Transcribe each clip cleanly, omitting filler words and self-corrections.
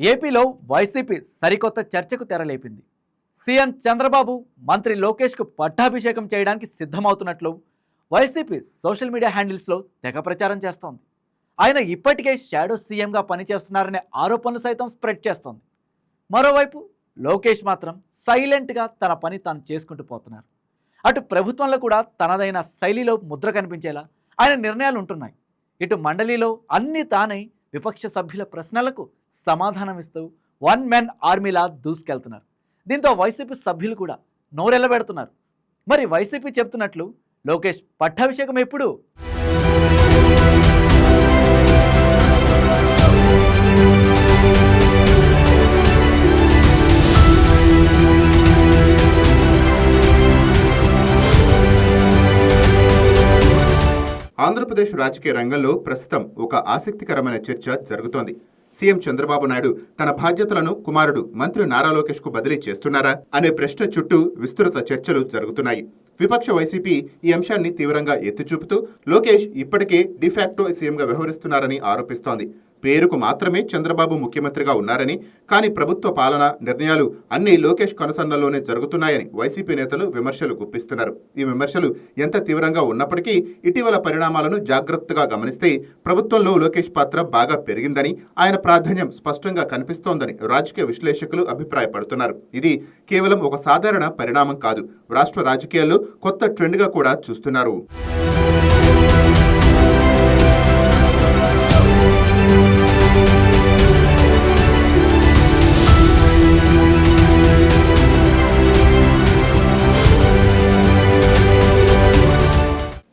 ఏపీలో వైసీపీ సరికొత్త చర్చకు తెరలేపింది. సీఎం చంద్రబాబు మంత్రి లోకేష్కు పట్టాభిషేకం చేయడానికి సిద్ధమవుతున్నట్లు వైసీపీ సోషల్ మీడియా హ్యాండిల్స్లో తెగ ప్రచారం చేస్తోంది. ఆయన ఇప్పటికే షాడో సీఎంగా పనిచేస్తున్నారనే ఆరోపణలు సైతం స్ప్రెడ్ చేస్తోంది. మరోవైపు లోకేష్ మాత్రం సైలెంట్గా తన పని తాను చేసుకుంటూ పోతున్నారు. అటు ప్రభుత్వంలో కూడా తనదైన శైలిలో ముద్ర కనిపించేలా ఆయన నిర్ణయాలు ఉంటున్నాయి. ఇటు మండలిలో అన్ని తానై విపక్ష సభ్యుల ప్రశ్నలకు సమాధానమిస్తూ వన్ మ్యాన్ ఆర్మీలా దూసుకెళ్తున్నారు. దీంతో వైసీపీ సభ్యులు కూడా నోరెళ్లబెడుతున్నారు. మరి వైసీపీ చెప్తున్నట్లు లోకేష్ పట్టాభిషేకం ఎప్పుడు? ఆంధ్రప్రదేశ్ రాజకీయ రంగంలో ప్రస్తుతం ఒక ఆసక్తికరమైన చర్చ జరుగుతోంది. సీఎం చంద్రబాబు నాయుడు తన బాధ్యతలను కుమారుడు మంత్రి నారా లోకేష్ కు బదిలీ చేస్తున్నారా అనే ప్రశ్న చుట్టూ విస్తృత చర్చలు జరుగుతున్నాయి. విపక్ష వైసీపీ ఈ అంశాన్ని తీవ్రంగా ఎత్తిచూపుతూ లోకేష్ ఇప్పటికే డిఫాక్టో సీఎంగా వ్యవహరిస్తున్నారని ఆరోపిస్తోంది. పేరుకు మాత్రమే చంద్రబాబు ముఖ్యమంత్రిగా ఉన్నారని, కానీ ప్రభుత్వ పాలన నిర్ణయాలు అన్నీ లోకేష్ కనుసన్నల్లోనే జరుగుతున్నాయని వైసీపీ నేతలు విమర్శలు గుప్పిస్తున్నారు. ఈ విమర్శలు ఎంత తీవ్రంగా ఉన్నప్పటికీ ఇటీవల పరిణామాలను జాగ్రత్తగా గమనిస్తే ప్రభుత్వంలో లోకేష్ పాత్ర బాగా పెరిగిందని, ఆయన ప్రాధాన్యం స్పష్టంగా కనిపిస్తోందని రాజకీయ విశ్లేషకులు అభిప్రాయపడుతున్నారు. ఇది కేవలం ఒక సాధారణ పరిణామం కాదు, రాష్ట్ర రాజకీయాల్లో కొత్త ట్రెండ్గా కూడా చూస్తున్నారు.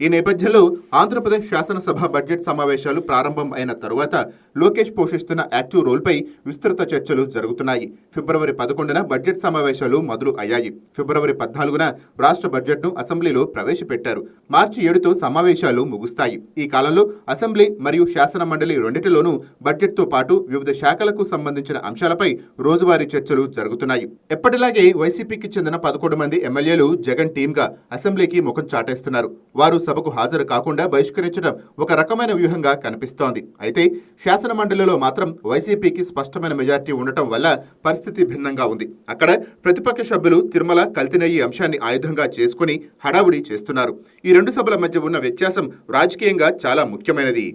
ఈ నేపథ్యంలో ఆంధ్రప్రదేశ్ శాసనసభ బడ్జెట్ సమావేశాలు ప్రారంభం అయిన తరువాత లోకేష్ పోషిస్తున్న యాక్టివ్ రోల్పై విస్తృత చర్చలు జరుగుతున్నాయి. ఫిబ్రవరి 11న బడ్జెట్ సమావేశాలు మొదలు అయ్యాయి. ఫిబ్రవరి 14న రాష్ట్ర బడ్జెట్ను అసెంబ్లీలో ప్రవేశపెట్టారు. మార్చి 7తో సమావేశాలు ముగుస్తాయి. ఈ కాలంలో అసెంబ్లీ మరియు శాసన మండలి రెండింటిలోనూ బడ్జెట్తో పాటు వివిధ శాఖలకు సంబంధించిన అంశాలపై రోజువారీ చర్చలు జరుగుతున్నాయి. ఎప్పటిలాగే వైసీపీకి చెందిన 11 మంది ఎమ్మెల్యేలు జగన్ టీమ్గా అసెంబ్లీకి ముఖం చాటేస్తున్నారు. వారు సభకు హాజరు కాకుండా బహిష్కరించడం ఒక రకమైన వ్యూహంగా కనిపిస్తోంది. అయితే శాసన మండలిలో మాత్రం వైసీపీకి స్పష్టమైన మెజార్టీ ఉండటం వల్ల పరిస్థితి భిన్నంగా ఉంది. అక్కడ ప్రతిపక్ష సభ్యులు తిరుమల కల్తీనయ్యి అంశాన్ని ఆయుధంగా చేసుకుని హడావుడి చేస్తున్నారు. ఈ రెండు సభల మధ్య ఉన్న వ్యత్యాసం రాజకీయంగా చాలా ముఖ్యమైనది.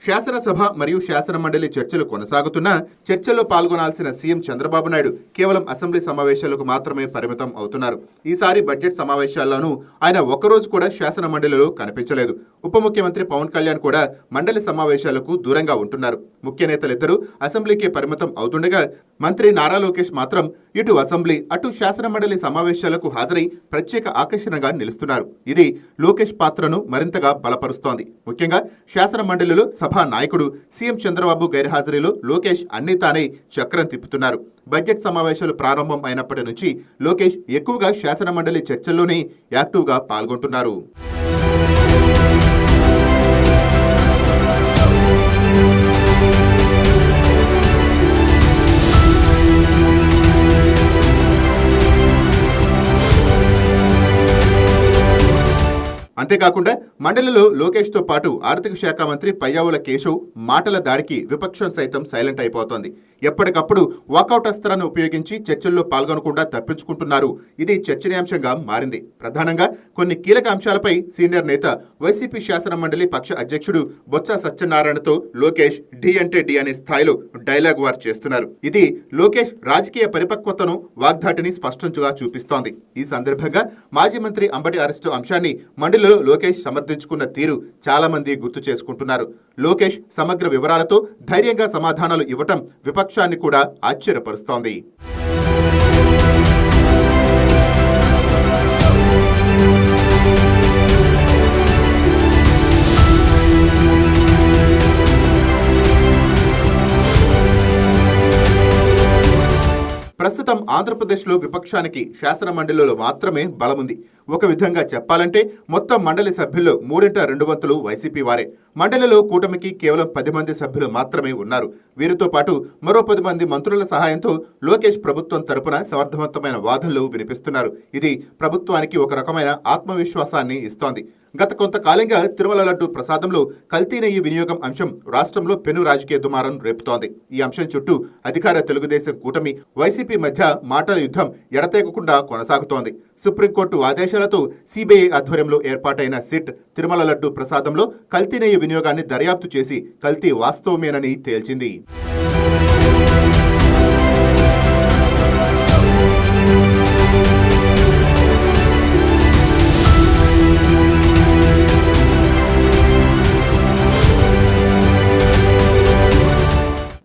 శాసనసభ మరియు శాసన మండలి చర్చలు కొనసాగుతున్నా చర్చల్లో పాల్గొనాల్సిన సీఎం చంద్రబాబు నాయుడు కేవలం అసెంబ్లీ సమావేశాలకు మాత్రమే పరిమితం అవుతున్నారు. ఈసారి బడ్జెట్ సమావేశాల్లోనూ ఆయన ఒక్కరోజు కూడా శాసన మండలిలో కనిపించలేదు. ఉప ముఖ్యమంత్రి పవన్ కళ్యాణ్ కూడా మండలి సమావేశాలకు దూరంగా ఉంటున్నారు. ముఖ్య నేతలిద్దరూ అసెంబ్లీకే పరిమితం అవుతుండగా మంత్రి నారా లోకేష్ మాత్రం ఇటు అసెంబ్లీ అటు శాసన మండలి సమావేశాలకు హాజరై ప్రత్యేక ఆకర్షణగా నిలుస్తున్నారు. ఇది లోకేష్ పాత్రను మరింతగా బలపరుస్తోంది. ముఖ్యంగా శాసన మండలిలో సభా నాయకుడు సీఎం చంద్రబాబు గైర్హాజరీలో లోకేష్ అన్ని తానే చక్రం తిప్పుతున్నారు. బడ్జెట్ సమావేశాలు ప్రారంభం అయినప్పటి నుంచి లోకేష్ ఎక్కువగా శాసన మండలి చర్చల్లోనే యాక్టివ్గా పాల్గొంటున్నారు. అంతేకాకుండా మండలిలో లోకేష్తో పాటు ఆర్థిక శాఖ మంత్రి పయ్యావుల కేశవ్ మాటల దాడికి విపక్షం సైతం సైలెంట్ అయిపోతోంది. ఎప్పటికప్పుడు వాకౌట్ అస్త్రాన్ని ఉపయోగించి చర్చల్లో పాల్గొనకుండా తప్పించుకుంటున్నారు. ఇది చర్చనీయాంశంగా మారింది. ప్రధానంగా కొన్ని కీలక అంశాలపై సీనియర్ నేత వైసీపీ శాసన మండలి పక్ష అధ్యక్షుడు బొత్స సత్యనారాయణతో లోకేష్ డి అంటే డి అనే స్థాయిలో డైలాగ్ వార్ చేస్తున్నారు. ఇది లోకేష్ రాజకీయ పరిపక్వతను, వాగ్దాటిని స్పష్టంగా చూపిస్తోంది. ఈ సందర్భంగా మాజీ మంత్రి అంబటి అరెస్టు అంశాన్ని మండలిలో లోకేష్ సమర్థించుకున్న తీరు చాలా మంది గుర్తు చేసుకుంటున్నారు. లోకేష్ సమగ్ర వివరాలతో ధైర్యంగా సమాధానాలు ఇవ్వటం విపక్షాన్ని కూడా ఆశ్చర్యపరుస్తోంది. ప్రస్తుతం ఆంధ్రప్రదేశ్లో విపక్షానికి శాసన మండలిలో మాత్రమే బలముంది. ఒక విధంగా చెప్పాలంటే మొత్తం మండలి సభ్యుల్లో 3/2 వైసీపీ వారే. మండలిలో కూటమికి కేవలం 10 మంది సభ్యులు మాత్రమే ఉన్నారు. వీరితో పాటు మరో 10 మంది మంత్రుల సహాయంతో లోకేష్ ప్రభుత్వం తరపున సమర్థవంతమైన వాదనలు వినిపిస్తున్నారు. ఇది ప్రభుత్వానికి ఒక రకమైన ఆత్మవిశ్వాసాన్ని ఇస్తోంది. గత కొంతకాలంగా తిరుమల లడ్డు ప్రసాదంలో కల్తీ నెయ్యి వినియోగం అంశం రాష్ట్రంలో పెను రాజకీయ దుమారం రేపుతోంది. ఈ అంశం చుట్టూ అధికార తెలుగుదేశం కూటమి వైసీపీ మధ్య మాటల యుద్ధం ఎడతెగకుండా కొనసాగుతోంది. సుప్రీంకోర్టు ఆదేశాలతో సిబిఐ ఆధ్వర్యంలో ఏర్పాటైన సిట్ తిరుమల లడ్డు ప్రసాదంలో కల్తీ నెయ్యి వినియోగాన్ని దర్యాప్తు చేసి కల్తీ వాస్తవమేనని తేల్చింది.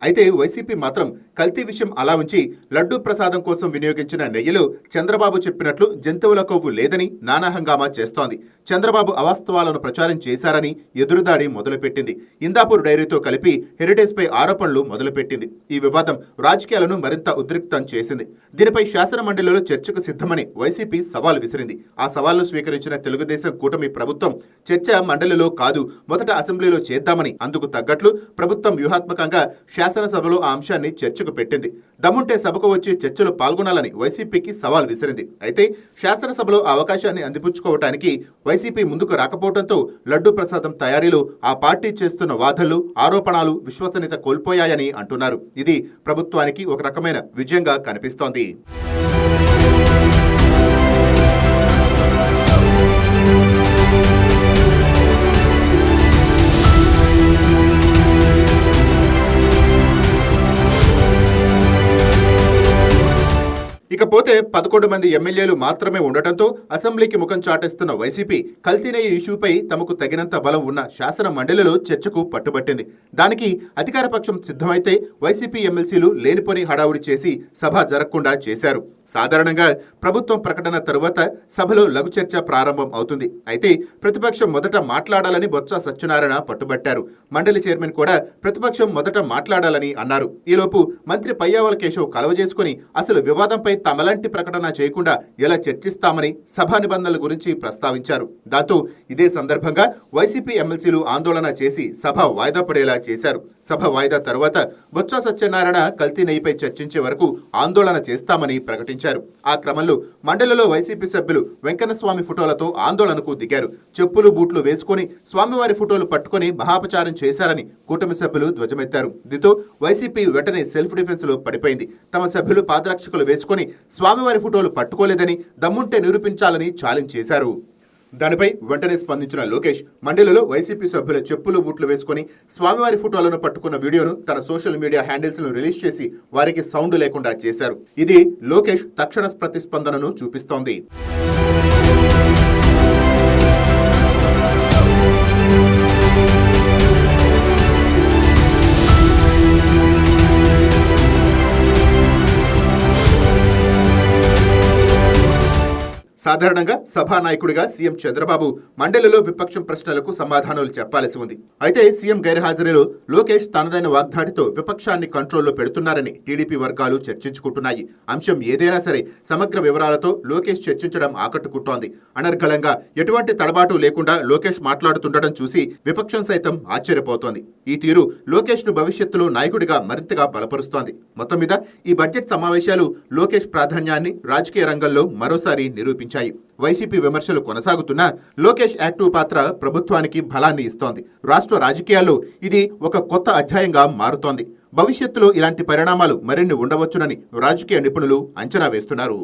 అయితే వైసీపీ మాత్రం కల్తీ విషయం అలా ఉంచి లడ్డూ ప్రసాదం కోసం వినియోగించిన నెయ్యిలో చంద్రబాబు చెప్పినట్లు జంతువుల కొవ్వు లేదని నానా హంగామా చేస్తోంది. చంద్రబాబు అవాస్తవాలను ప్రచారం చేశారని ఎదురుదాడి మొదలుపెట్టింది. ఇందాపూర్ డైరీతో కలిపి హెరిటేజ్పై ఆరోపణలు మొదలుపెట్టింది. ఈ వివాదం రాజకీయాలను మరింత ఉద్రిక్తం చేసింది. దీనిపై శాసన మండలిలో చర్చకు సిద్ధమని వైసీపీ సవాల్ విసిరింది. ఆ సవాల్ను స్వీకరించిన తెలుగుదేశం కూటమి ప్రభుత్వం చర్చ మండలిలో కాదు, మొదట అసెంబ్లీలో చేద్దామని అందుకు తగ్గట్లు ప్రభుత్వం వ్యూహాత్మకంగా శాసనసభలో ఆ అంశాన్ని చర్చకు పెట్టింది. దమ్ముంటే సభకు వచ్చి చర్చలో పాల్గొనాలని వైసీపీకి సవాల్ విసిరింది. అయితే శాసనసభలో ఆ అవకాశాన్ని అందిపుచ్చుకోవటానికి వైసీపీ ముందుకు రాకపోవడంతో లడ్డూ ప్రసాదం తయారీలో ఆ పార్టీ చేస్తున్న వాదనలు, ఆరోపణలు విశ్వసనీయత కోల్పోయాయని అంటున్నారు. ఇది ప్రభుత్వానికి ఒక రకమైన విజయంగా కనిపిస్తోంది. ఇకపోతే 11 మంది ఎమ్మెల్యేలు మాత్రమే ఉండటంతో అసెంబ్లీకి ముఖం చాటేస్తున్న వైసీపీ కల్తీ నెయ్యి ఇష్యూపై తమకు తగినంత బలం ఉన్న శాసన మండలిలో చర్చకు పట్టుబట్టింది. దానికి అధికారపక్షం సిద్ధమైతే వైసీపీ ఎమ్మెల్సీలు లేనిపోని హడావుడి చేసి సభ జరగకుండా చేశారు. సాధారణంగా ప్రభుత్వం ప్రకటన తరువాత సభలో లఘు చర్చ ప్రారంభం అవుతుంది. అయితే ప్రతిపక్షం మొదట మాట్లాడాలని బొత్స సత్యనారాయణ పట్టుబట్టారు. మండలి చైర్మన్ కూడా ప్రతిపక్షం మొదట మాట్లాడాలని అన్నారు. ఈలోపు మంత్రి పయ్యావుల కేశవ్ కలవజేసుకుని అసలు వివాదంపై తమలాంటి ప్రకటన చేయకుండా ఎలా చర్చిస్తామని సభా నిబంధనల గురించి ప్రస్తావించారు. దాంతో ఇదే సందర్భంగా వైసీపీ ఎమ్మెల్సీలు ఆందోళన చేసి సభ వాయిదా పడేలా చేశారు. సభ వాయిదా తరువాత బొత్స సత్యనారాయణ కల్తీ నెయ్యిపై చర్చించే వరకు ఆందోళన చేస్తామని ప్రకటించారు. ఆ క్రమంలో మండలిలో వైసీపీ సభ్యులు వెంకన్నస్వామి ఫోటోలతో ఆందోళనకు దిగారు. చెప్పులు బూట్లు వేసుకుని స్వామివారి ఫోటోలు పట్టుకుని మహాపచారం చేశారని కూటమి సభ్యులు ధ్వజమెత్తారు. దీంతో వైసీపీ వెంటనే సెల్ఫ్ డిఫెన్స్ లో పడిపోయింది. తమ సభ్యులు పాదరక్షకులు వేసుకుని స్వామివారి ఫోటోలు పట్టుకోలేదని దమ్ముంటే నిరూపించాలని ఛాలెంజ్ చేశారు. దానిపై వెంటనే స్పందించిన లోకేష్ మండలిలో వైసీపీ సభ్యుల చెప్పులు బూట్లు వేసుకుని స్వామివారి ఫోటోలను పట్టుకున్న వీడియోను తన సోషల్ మీడియా హ్యాండిల్స్ ను రిలీజ్ చేసి వారికి సౌండ్ లేకుండా చేశారు. ఇది లోకేష్ తక్షణ ప్రతిస్పందనను చూపిస్తోంది. సాధారణంగా సభానాయకుడిగా సీఎం చంద్రబాబు మండలిలో విపక్షం ప్రశ్నలకు సమాధానాలు చెప్పాల్సి ఉంది. అయితే సీఎం గైర్హాజరీలో లోకేష్ తనదైన వాగ్దాడితో విపక్షాన్ని కంట్రోల్లో పెడుతున్నారని టీడీపీ వర్గాలు చర్చించుకుంటున్నాయి. అంశం ఏదైనా సరే సమగ్ర వివరాలతో లోకేష్ చర్చించడం ఆకట్టుకుంటోంది. అనర్గళంగా ఎటువంటి తడబాటు లేకుండా లోకేష్ మాట్లాడుతుండడం చూసి విపక్షం సైతం ఆశ్చర్యపోతోంది. ఈ తీరు లోకేష్ ను భవిష్యత్తులో నాయకుడిగా మరింతగా బలపరుస్తోంది. మొత్తం మీద ఈ బడ్జెట్ సమావేశాలు లోకేష్ ప్రాధాన్యాన్ని రాజకీయ రంగంలో మరోసారి నిరూపించాయి. వైసీపీ విమర్శలు కొనసాగుతున్నా లోకేష్ యాక్టివ్ పాత్ర ప్రభుత్వానికి బలాన్ని ఇస్తోంది. రాష్ట్ర రాజకీయాల్లో ఇది ఒక కొత్త అధ్యాయంగా మారుతోంది. భవిష్యత్తులో ఇలాంటి పరిణామాలు మరిన్ని ఉండవచ్చునని రాజకీయ నిపుణులు అంచనా వేస్తున్నారు.